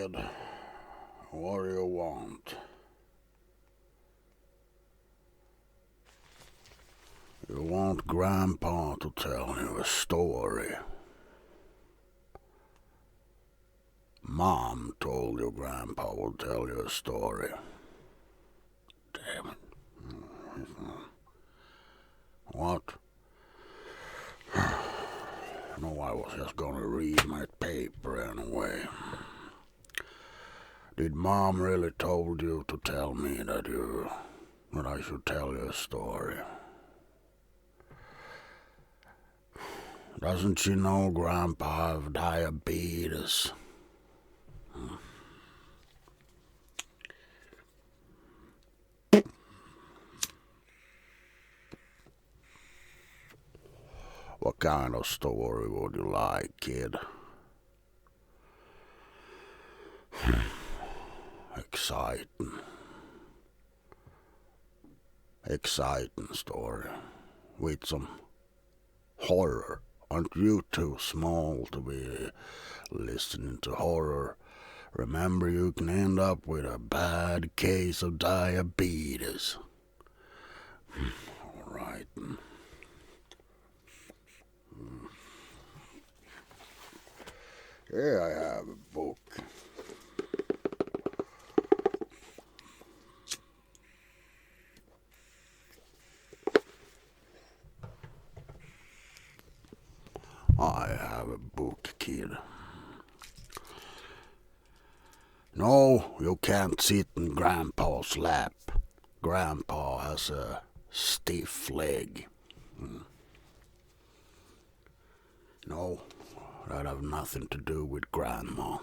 kid. What do you want? You want Grandpa to tell you a story. Mom told you Grandpa would tell you a story. Damn it. What? No, I was just gonna read my paper anyway. Did Mom really told you to tell me that I should tell you a story? Doesn't she know Grandpa have diabetes? What kind of story would you like, kid? Exciting. Exciting story. With some horror. Aren't you too small to be listening to horror? Remember, you can end up with a bad case of diabetes. All right. Here I have a book. I have a book, kid. No, you can't sit in Grandpa's lap. Grandpa has a stiff leg. No, that have nothing to do with Grandma.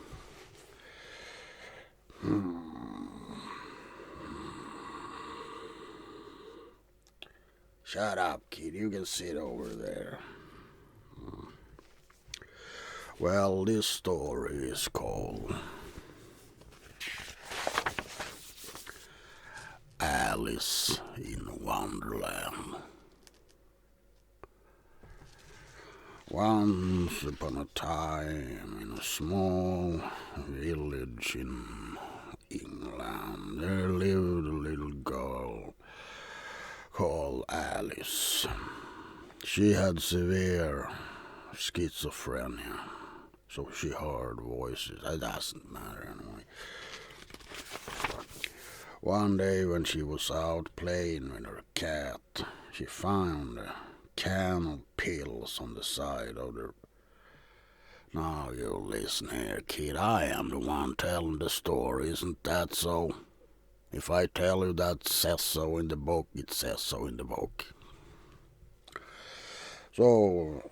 Shut up, kid. You can sit over there. Well, this story is called Alice in Wonderland. Once upon a time, in a small village in England, there lived a little girl called Alice. She had severe schizophrenia, so she heard voices. It doesn't matter anyway. One day when she was out playing with her cat, she found a can of pills on the side of the... Now you listen here, kid. I am the one telling the story, isn't that so? If I tell you that says so in the book, it says so in the book. So,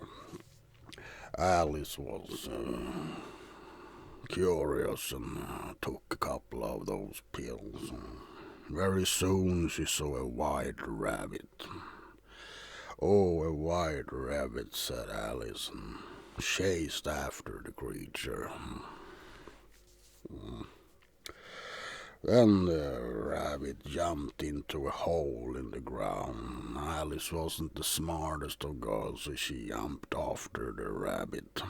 Alice was curious and took a couple of those pills. Very soon she saw a white rabbit. Oh, a white rabbit, said Alice, and chased after the creature. Then the rabbit jumped into a hole in the ground. Alice wasn't the smartest of girls, so she jumped after the rabbit.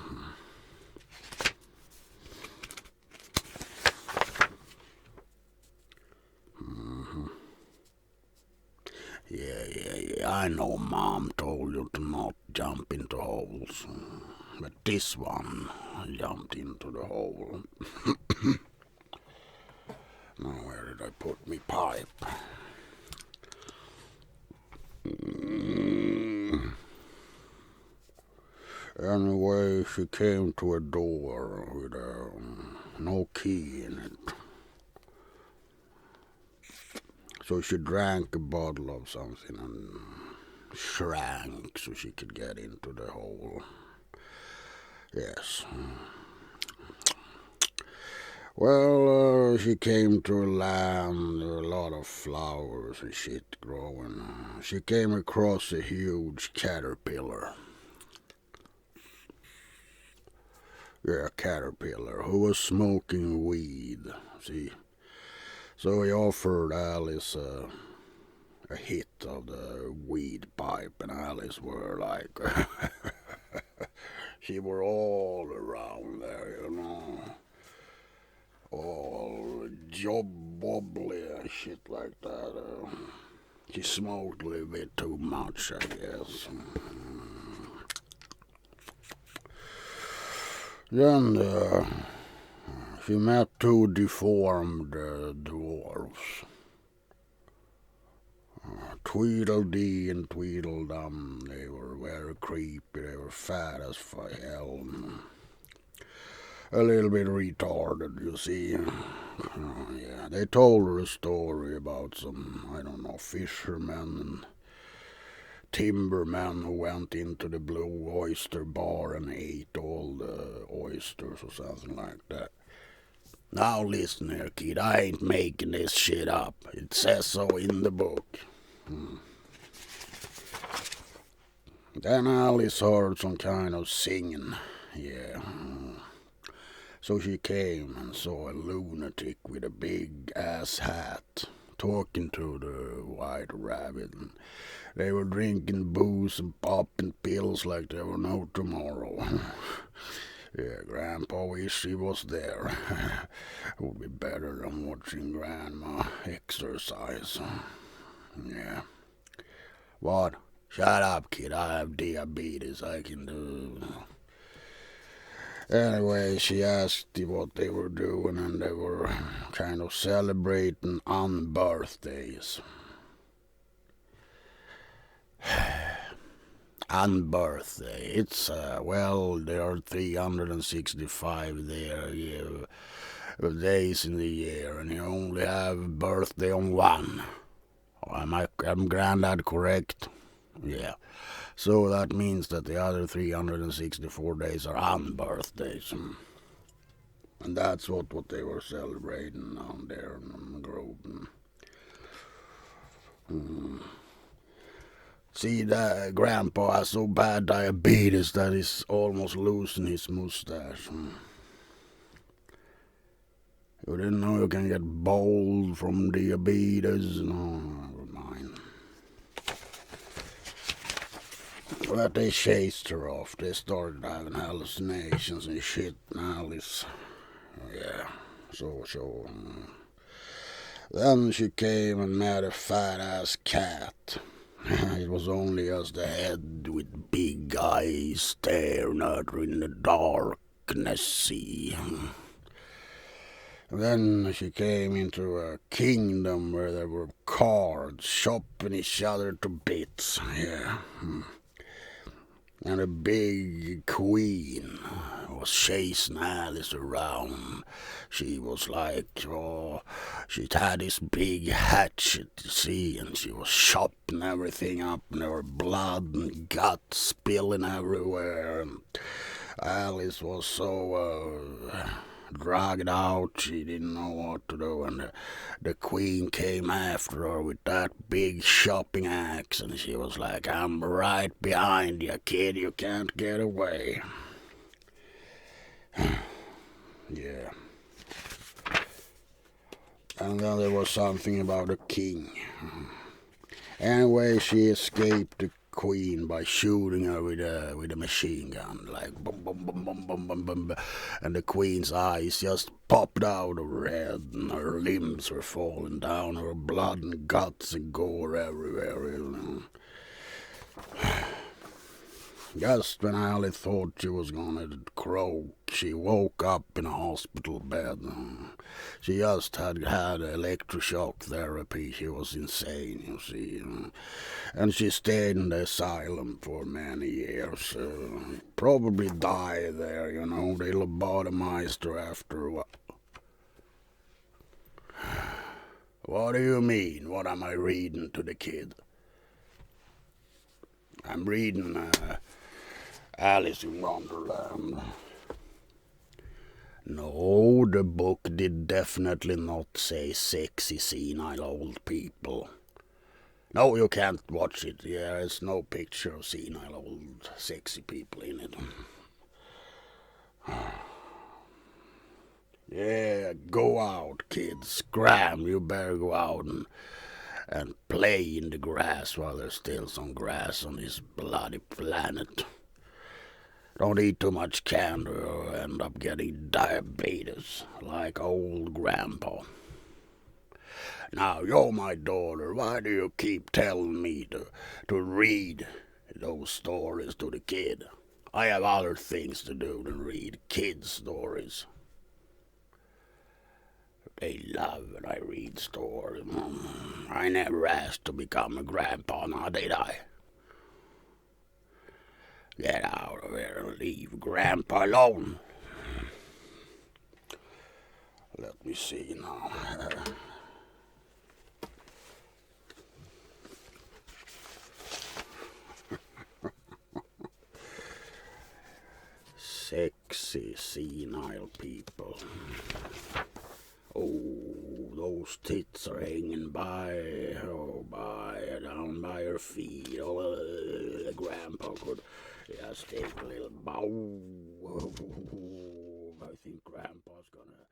Yeah, I know Mom told you to not jump into holes. But this one jumped into the hole. Now, where did I put me pipe? Anyway, she came to a door with no key in it. So she drank a bottle of something and shrank so she could get into the hole. Yes. Well, she came to a land, a lot of flowers and shit growing. She came across a huge caterpillar. Yeah, a caterpillar who was smoking weed, see. So he offered Alice a hit of the weed pipe, and Alice were like... she were all around there, you know. all job wobbly and shit like that. She smoked a little bit too much, I guess. Then she met two deformed dwarves. Tweedledee and Tweedledum, they were very creepy, they were fat as hell. A little bit retarded, you see. Yeah, they told her a story about some, I don't know, fishermen and timbermen who went into the Blue Oyster Bar and ate all the oysters or something like that. Now listen here, kid, I ain't making this shit up. It says so in the book. Then Alice heard some kind of singing, yeah. So she came and saw a lunatic with a big ass hat talking to the white rabbit. And they were drinking booze and popping pills like there were no tomorrow. Yeah, Grandpa wished he was there. It would be better than watching Grandma exercise. Yeah. What? Shut up, kid. I have diabetes. I can do... Anyway, she asked what they were doing, and they were kind of celebrating unbirthdays. Unbirthday. It's, well, there are 365 days in the year, and you only have birthday on one. Am Grandad correct? Yeah. So that means that the other 364 days are unbirthdays. And that's what they were celebrating on there in the group. See, that Grandpa has so bad diabetes that he's almost losing his mustache. You didn't know you can get bald from diabetes? No, never mind. But they chased her off. They started having hallucinations and shit. Now this, yeah, so. Then she came and met a fat-ass cat. It was only as the head with big eyes staring at her in the darkness, see. Then she came into a kingdom where there were cards chopping each other to bits, yeah. And a big queen was chasing Alice around. She was like, she had this big hatchet, you see, and she was chopping everything up, and there were blood and guts spilling everywhere. And Alice was so dragged out, she didn't know what to do, and the queen came after her with that big chopping axe, and she was like, I'm right behind you, kid, you can't get away. Yeah. And then there was something about a king. Anyway, she escaped the queen by shooting her with a machine gun, like boom, boom, boom, boom, boom, boom, boom, and the queen's eyes just popped out of her head, and her limbs were falling down, her blood and guts and gore everywhere. Just when Alice thought she was gonna croak, she woke up in a hospital bed. She just had electroshock therapy. She was insane, you see. And she stayed in the asylum for many years. Probably died there, you know. They lobotomized her after a while. What do you mean? What am I reading to the kid? I'm reading Alice in Wonderland. No, the book did definitely not say sexy, senile old people. No, you can't watch it. There's no picture of senile old sexy people in it. Yeah, go out, kids. Scram, you better go out and play in the grass while there's still some grass on this bloody planet. Don't eat too much candy or end up getting diabetes like old Grandpa. Now, you're my daughter. Why do you keep telling me to read those stories to the kid? I have other things to do than read kids' stories. They love when I read stories. I never asked to become a grandpa, now did I? Get out of here and leave Grandpa alone. Let me see now. Sexy, senile people. Oh, those tits are hanging by, down by her feet. Oh, Grandpa could just take a little bow. I think Grandpa's gonna